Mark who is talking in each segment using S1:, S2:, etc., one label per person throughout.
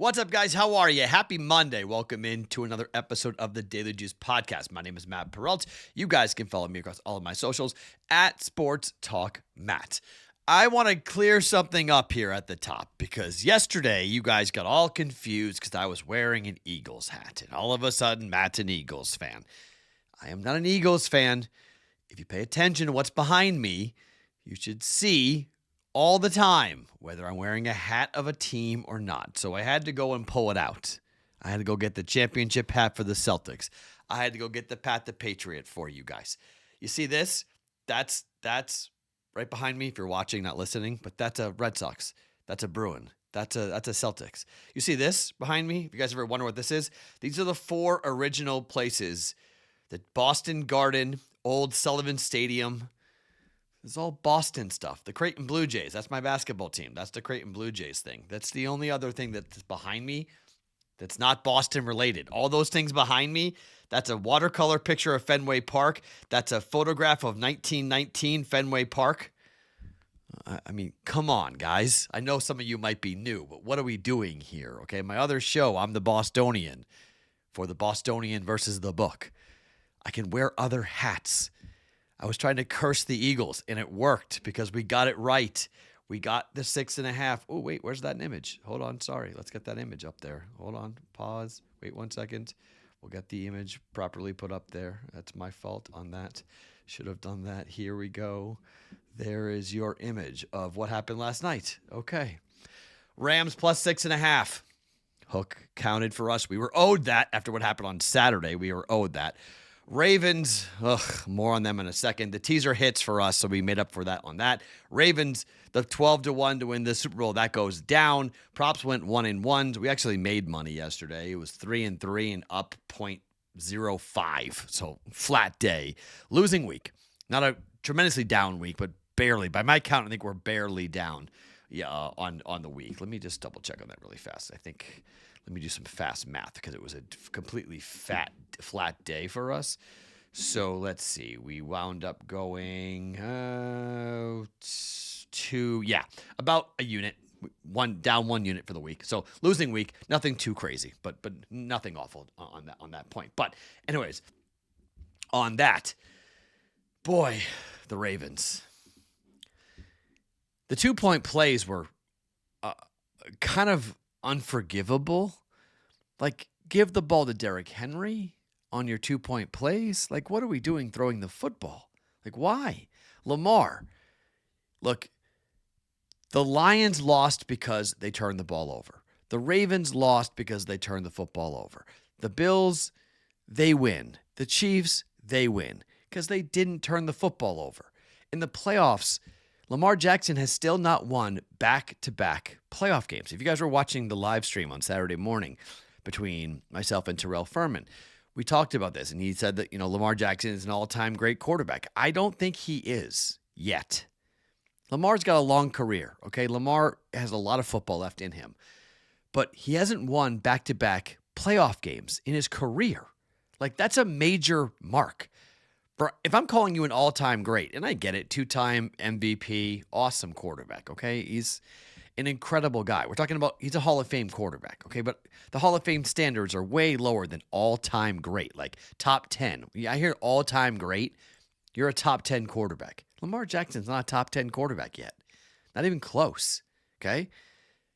S1: What's up, guys? How are you? Happy Monday. Welcome into another episode of the Daily Juice Podcast. My name is Matt Perrault. You guys can follow me across all of my socials at Sports Talk Matt. I want to clear something up here at the top because yesterday you guys got all confused because I was wearing an Eagles hat. And all of a sudden, Matt's an Eagles fan. I am not an Eagles fan. If you pay attention to what's behind me, you should see all the time whether I'm wearing a hat of a team or not. So I had to go and pull it out. I had to go get the championship hat for the Celtics. I had to go get the Pat the Patriot for you guys. You see this? That's right behind me if you're watching, not listening, but that's a Red Sox. That's a Bruin. That's a Celtics. You see this behind me? If you guys ever wonder what this is, these are the four original places: the Boston Garden, Old Sullivan Stadium. It's all Boston stuff. The Creighton Blue Jays, that's my basketball team. That's the Creighton Blue Jays thing. That's the only other thing that's behind me that's not Boston related. All those things behind me, that's a watercolor picture of Fenway Park. That's a photograph of 1919 Fenway Park. I mean, come on, guys. I know some of you might be new, but what are we doing here? Okay, my other show, I'm the Bostonian for the Bostonian versus the book. I can wear other hats. I was trying to curse the Eagles, and it worked because we got it right. We got the 6.5. Oh, wait, where's that image? Hold on, sorry. Let's get that image up there. Hold on, pause. Wait 1 second. We'll get the image properly put up there. That's my fault on that. Should have done that. Here we go. There is your image of what happened last night. Okay. Rams plus 6.5. Hook counted for us. We were owed that after what happened on Saturday. We were owed that. Ravens, more on them in a second. The teaser hits for us, so we made up for that on that. Ravens, the 12-1 to win the Super Bowl, that goes down. Props went 1-1. We actually made money yesterday. It was 3-3 and up 0.05, so flat day. Losing week. Not a tremendously down week, but barely. By my count, I think we're barely down on the week. Let me just double check on that really fast. Let me do some fast math because it was a completely flat day for us. So let's see. We wound up going about a unit. Down 1 unit for the week. So losing week, nothing too crazy, but nothing awful on that point. But anyways, on that, boy, the Ravens. The 2-point plays were kind of unforgivable. Like, give the ball to Derrick Henry on your 2-point plays. Like, what are we doing throwing the football? Like, why? Lamar. Look, the Lions lost because they turned the ball over. The Ravens lost because they turned the football over. The Bills, they win. The Chiefs, they win because they didn't turn the football over. In the playoffs, Lamar Jackson has still not won back-to-back playoff games. If you guys were watching the live stream on Saturday morning between myself and Terrell Furman, we talked about this, and he said that, Lamar Jackson is an all-time great quarterback. I don't think he is yet. Lamar's got a long career, okay? Lamar has a lot of football left in him, but he hasn't won back-to-back playoff games in his career. Like, that's a major mark. If I'm calling you an all-time great, and I get it, 2-time MVP, awesome quarterback, okay? He's an incredible guy. We're talking about he's a Hall of Fame quarterback, okay? But the Hall of Fame standards are way lower than all-time great, like top 10. I hear all-time great, you're a top 10 quarterback. Lamar Jackson's not a top 10 quarterback yet. Not even close, okay?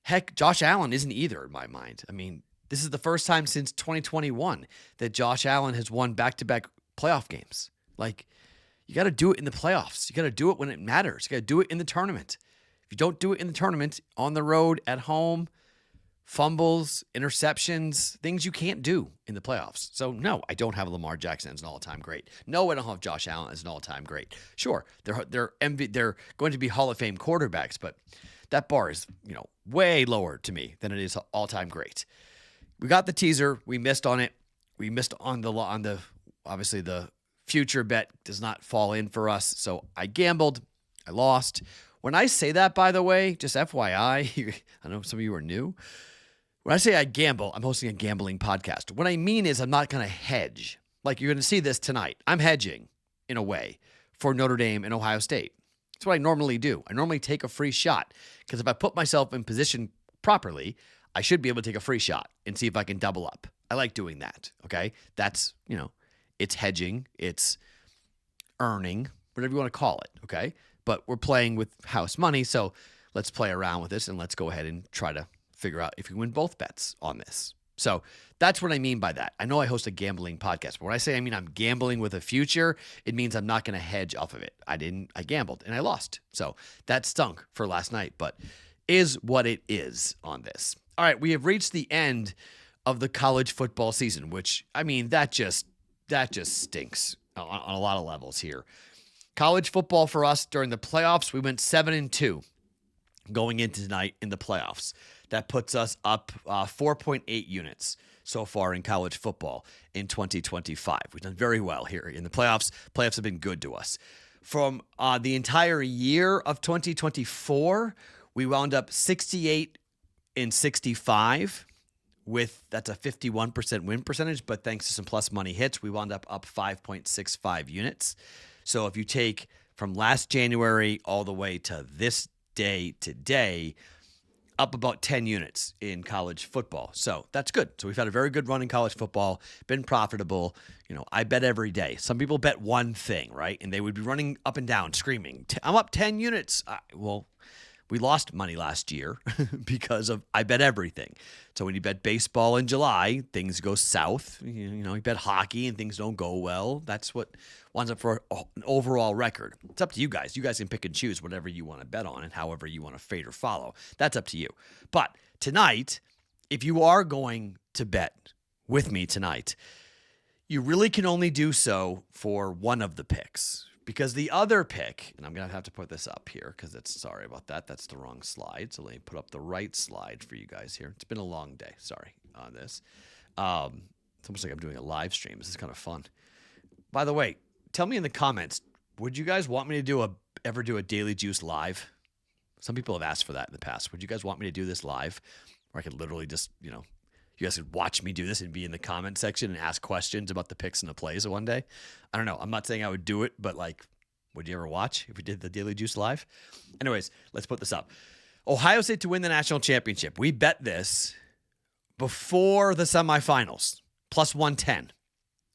S1: Heck, Josh Allen isn't either in my mind. I mean, this is the first time since 2021 that Josh Allen has won back-to-back playoff games. Like, you got to do it in the playoffs. You got to do it when it matters. You got to do it in the tournament. If you don't do it in the tournament, on the road, at home, fumbles, interceptions, things you can't do in the playoffs. So, no, I don't have Lamar Jackson as an all-time great. No, I don't have Josh Allen as an all-time great. Sure, they're going to be Hall of Fame quarterbacks, but that bar is, way lower to me than it is all-time great. We got the teaser. We missed on it. We missed on the obviously the future bet does not fall in for us. So I gambled. I lost. When I say that, by the way, just FYI, I know some of you are new. When I say I gamble, I'm hosting a gambling podcast. What I mean is I'm not going to hedge. Like, you're going to see this tonight. I'm hedging, in a way, for Notre Dame and Ohio State. That's what I normally do. I normally take a free shot because if I put myself in position properly, I should be able to take a free shot and see if I can double up. I like doing that, okay? That's, it's hedging, it's earning, whatever you want to call it, okay? But we're playing with house money, so let's play around with this and let's go ahead and try to figure out if we win both bets on this. So that's what I mean by that. I know I host a gambling podcast, but when I say I'm gambling with a future, it means I'm not going to hedge off of it. I gambled and I lost. So that stunk for last night, but is what it is on this. All right, we have reached the end of the college football season, which, that just stinks on a lot of levels here. College football for us during the playoffs, we went 7-2 going into tonight in the playoffs. That puts us up 4.8 units so far in college football in 2025. We've done very well here in the playoffs. Playoffs have been good to us. From the entire year of 2024, we wound up 68-65 that's a 51% win percentage, but thanks to some plus money hits, we wound up 5.65 units. So if you take from last January all the way to this day today, up about 10 units in college football. So that's good. So we've had a very good run in college football, been profitable. I bet every day. Some people bet one thing, right? And they would be running up and down, screaming, I'm up 10 units. Well, we lost money last year because of I bet everything. So when you bet baseball in July, things go south. You bet hockey and things don't go well. That's what winds up for an overall record. It's up to you guys. You guys can pick and choose whatever you want to bet on and however you want to fade or follow. That's up to you. But tonight, if you are going to bet with me tonight, you really can only do so for one of the picks. Because the other pick, and I'm going to have to put this up here because sorry about that. That's the wrong slide. So let me put up the right slide for you guys here. It's been a long day. Sorry on this. It's almost like I'm doing a live stream. This is kind of fun. By the way, tell me in the comments, would you guys want me to ever do a Daily Juice live? Some people have asked for that in the past. Would you guys want me to do this live? Where I could literally just, you guys could watch me do this and be in the comment section and ask questions about the picks and the plays one day. I don't know. I'm not saying I would do it, but would you ever watch if we did the Daily Juice live? Anyways, let's put this up. Ohio State to win the national championship. We bet this before the semifinals, plus 110.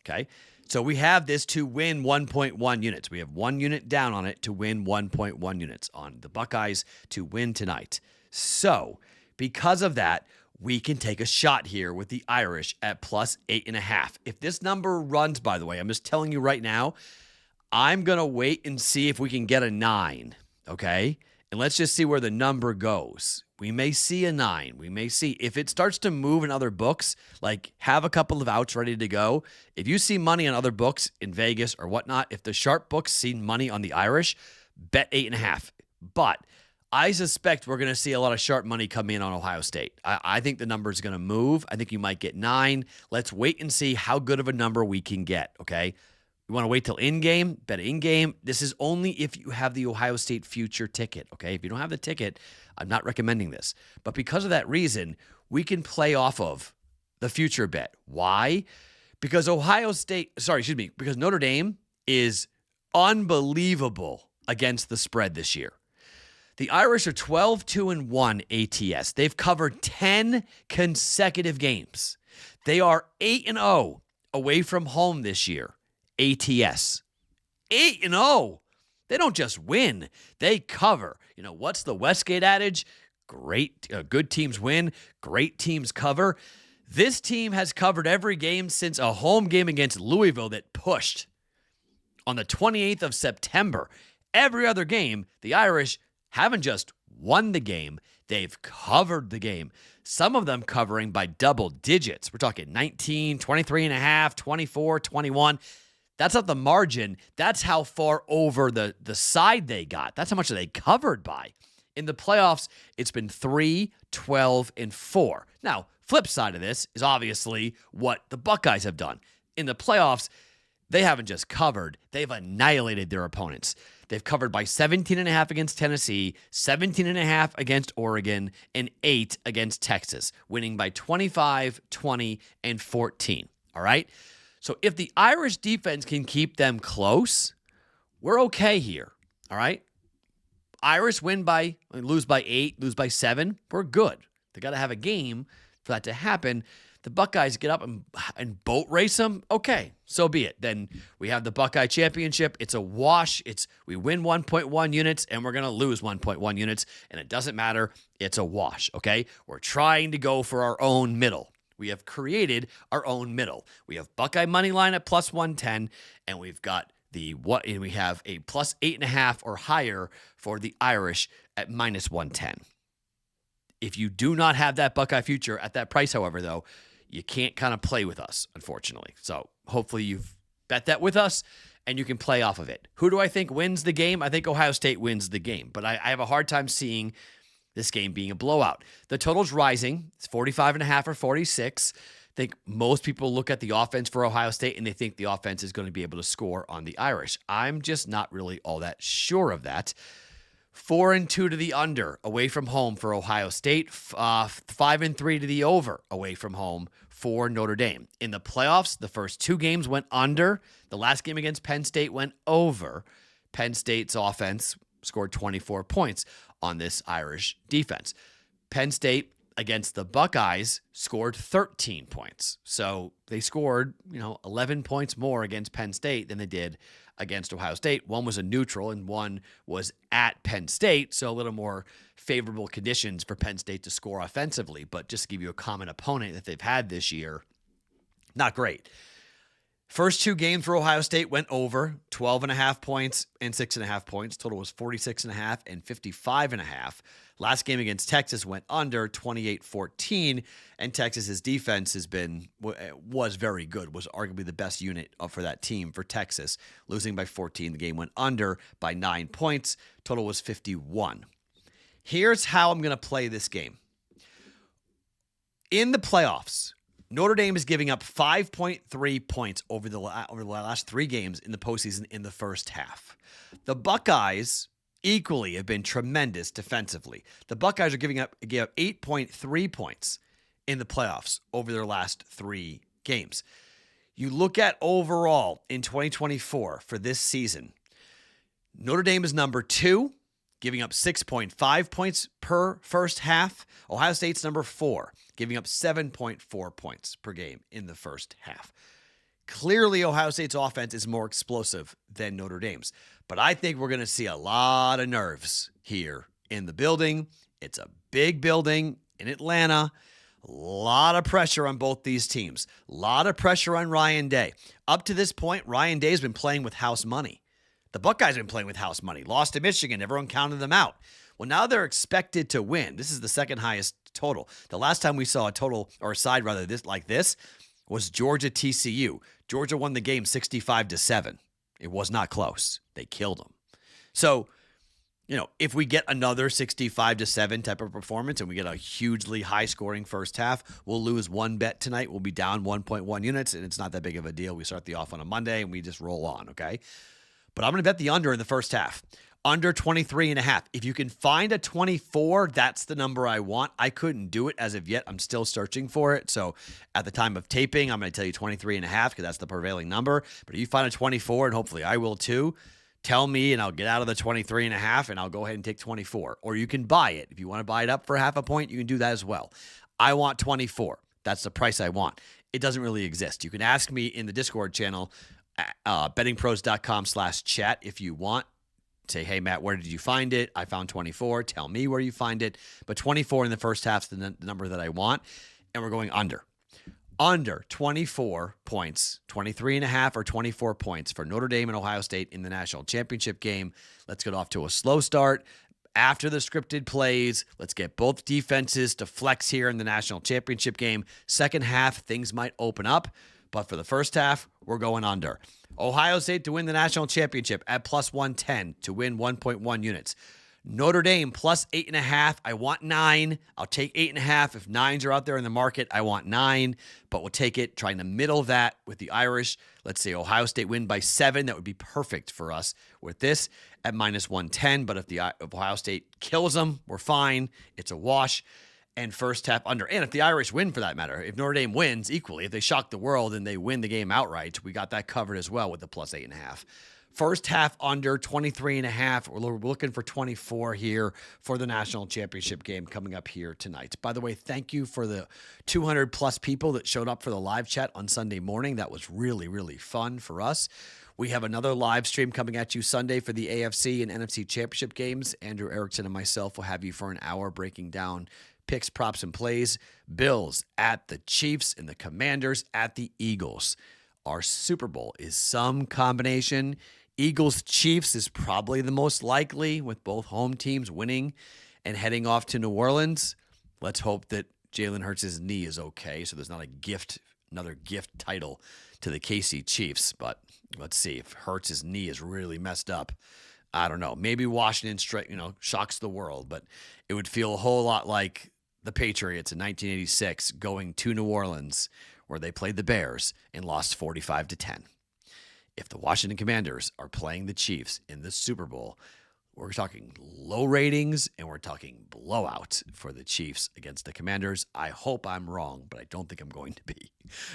S1: Okay. So we have this to win 1.1 units. We have 1 unit down on it to win 1.1 units on the Buckeyes to win tonight. So because of that, we can take a shot here with the Irish at plus 8.5. If this number runs, by the way, I'm just telling you right now, I'm going to wait and see if we can get a 9, okay? And let's just see where the number goes. We may see a 9. We may see. If it starts to move in other books, have a couple of outs ready to go. If you see money on other books in Vegas or whatnot, if the sharp books see money on the Irish, bet 8.5. But I suspect we're going to see a lot of sharp money come in on Ohio State. I think the number is going to move. I think you might get 9. Let's wait and see how good of a number we can get, okay? You want to wait till in-game? Bet in-game. This is only if you have the Ohio State future ticket, okay? If you don't have the ticket, I'm not recommending this. But because of that reason, we can play off of the future bet. Why? Because because Notre Dame is unbelievable against the spread this year. The Irish are 12-2-1 ATS. They've covered 10 consecutive games. They are 8-0 away from home this year. ATS. 8-0. They don't just win. They cover. What's the Westgate adage? Good teams win. Great teams cover. This team has covered every game since a home game against Louisville that pushed on the 28th of September. Every other game, the Irish haven't just won the game, they've covered the game. Some of them covering by double digits. We're talking 19, 23.5, 24, 21. That's not the margin. That's how far over the side they got. That's how much they covered by. In the playoffs, it's been 3, 12, and 4. Now, flip side of this is obviously what the Buckeyes have done. In the playoffs, they haven't just covered, they've annihilated their opponents. They've covered by 17.5 against Tennessee, 17.5 against Oregon, and 8 against Texas, winning by 25, 20, and 14. All right? So if the Irish defense can keep them close, we're okay here. All right? Irish lose by 8, lose by 7, we're good. They got to have a game for that to happen. The Buckeyes get up and boat race them. Okay, so be it. Then we have the Buckeye Championship. It's a wash. We win 1.1 units and we're going to lose 1.1 units, and it doesn't matter. It's a wash, okay? We're trying to go for our own middle. We have created our own middle. We have Buckeye money line at plus 110, and we have a plus 8.5 or higher for the Irish at minus 110. If you do not have that Buckeye future at that price, however, though, you can't kind of play with us, unfortunately. So hopefully you've bet that with us and you can play off of it. Who do I think wins the game? I think Ohio State wins the game, but I have a hard time seeing this game being a blowout. The total's rising. It's 45.5 or 46. I think most people look at the offense for Ohio State and they think the offense is going to be able to score on the Irish. I'm just not really all that sure of that. 4-2 to the under away from home for Ohio State. 5-3 to the over away from home for Notre Dame. In the playoffs, the first two games went under. The last game against Penn State went over. Penn State's offense scored 24 points on this Irish defense. Penn State against the Buckeyes scored 13 points. So they scored, 11 points more against Penn State than they did against Ohio State. One was a neutral and one was at Penn State, so a little more favorable conditions for Penn State to score offensively. But just to give you a common opponent that they've had this year, not great. First two games for Ohio State went over, 12.5 points and 6.5 points. Total was 46.5 and 55.5. Last game against Texas went under, 28-14, and Texas's defense was very good, was arguably the best unit for that team for Texas. Losing by 14, the game went under by 9 points. Total was 51. Here's how I'm going to play this game. In the playoffs, Notre Dame is giving up 5.3 points over the last three games in the postseason in the first half. The Buckeyes equally have been tremendous defensively. The Buckeyes are giving up 8.3 points in the playoffs over their last three games. You look at overall in 2024 for this season, Notre Dame is number 2, giving up 6.5 points per first half. Ohio State's number 4, giving up 7.4 points per game in the first half. Clearly, Ohio State's offense is more explosive than Notre Dame's, but I think we're going to see a lot of nerves here in the building. It's a big building in Atlanta. A lot of pressure on both these teams. A lot of pressure on Ryan Day. Up to this point, Ryan Day's been playing with house money. The Buckeyes have been playing with house money. Lost to Michigan. Everyone counted them out. Well, now they're expected to win. This is the second highest total. The last time we saw a total, or a side rather, this was Georgia TCU. Georgia won the game 65-7. It was not close. They killed them. So, if we get another 65-7 type of performance and we get a hugely high-scoring first half, we'll lose one bet tonight. We'll be down 1.1 units, and it's not that big of a deal. We start the off on a Monday, and we just roll on, okay? But I'm going to bet the under in the first half. Under 23.5. If you can find a 24, that's the number I want. I couldn't do it as of yet. I'm still searching for it. So at the time of taping, I'm going to tell you 23.5 because that's the prevailing number. But if you find a 24, and hopefully I will too, tell me and I'll get out of the 23.5 and I'll go ahead and take 24. Or you can buy it. If you want to buy it up for half a point, you can do that as well. I want 24. That's the price I want. It doesn't really exist. You can ask me in the Discord channel, bettingpros.com/chat if you want. Say, hey, Matt, where did you find it? I found 24. Tell me where you find it. But 24 in the first half is the number that I want. And we're going under. Under 24 points, 23.5 or 24 points for Notre Dame and Ohio State in the national championship game. Let's get off to a slow start. After the scripted plays, let's get both defenses to flex here in the national championship game. Second half, things might open up. But for the first half, we're going under. Ohio State to win the national championship at plus 110 to win 1.1 units. Notre Dame plus 8.5. I want 9. I'll take 8.5. If 9s are out there in the market, I want 9. But we'll take it, trying to middle that with the Irish. Let's say Ohio State win by 7. That would be perfect for us with this at minus 110. But if Ohio State kills them, we're fine. It's a wash. And first half under. And if the Irish win, for that matter, if Notre Dame wins equally, if they shock the world and they win the game outright, we got that covered as well with the plus 8.5. First half under 23.5. We're looking for 24 here for the national championship game coming up here tonight. By the way, thank you for the 200 plus people that showed up for the live chat on Sunday morning. That was really, really fun for us. We have another live stream coming at you Sunday for the AFC and NFC championship games. Andrew Erickson and myself will have you for an hour breaking down picks, props, and plays. Bills at the Chiefs and the Commanders at the Eagles. Our Super Bowl is some combination. Eagles-Chiefs is probably the most likely, with both home teams winning and heading off to New Orleans. Let's hope that Jalen Hurts' knee is okay, so there's not another gift title to the KC Chiefs. But let's see if Hurts' knee is really messed up. I don't know. Maybe Washington shocks the world, but it would feel a whole lot like the Patriots in 1986 going to New Orleans, where they played the Bears and lost 45-10. If the Washington Commanders are playing the Chiefs in the Super Bowl, we're talking low ratings and we're talking blowout for the Chiefs against the Commanders. I hope I'm wrong, but I don't think I'm going to be.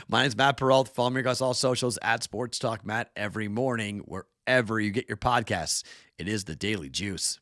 S1: My name is Matt Perrault. Follow me across all socials at Sports Talk Matt every morning, wherever you get your podcasts. It is the Daily Juice.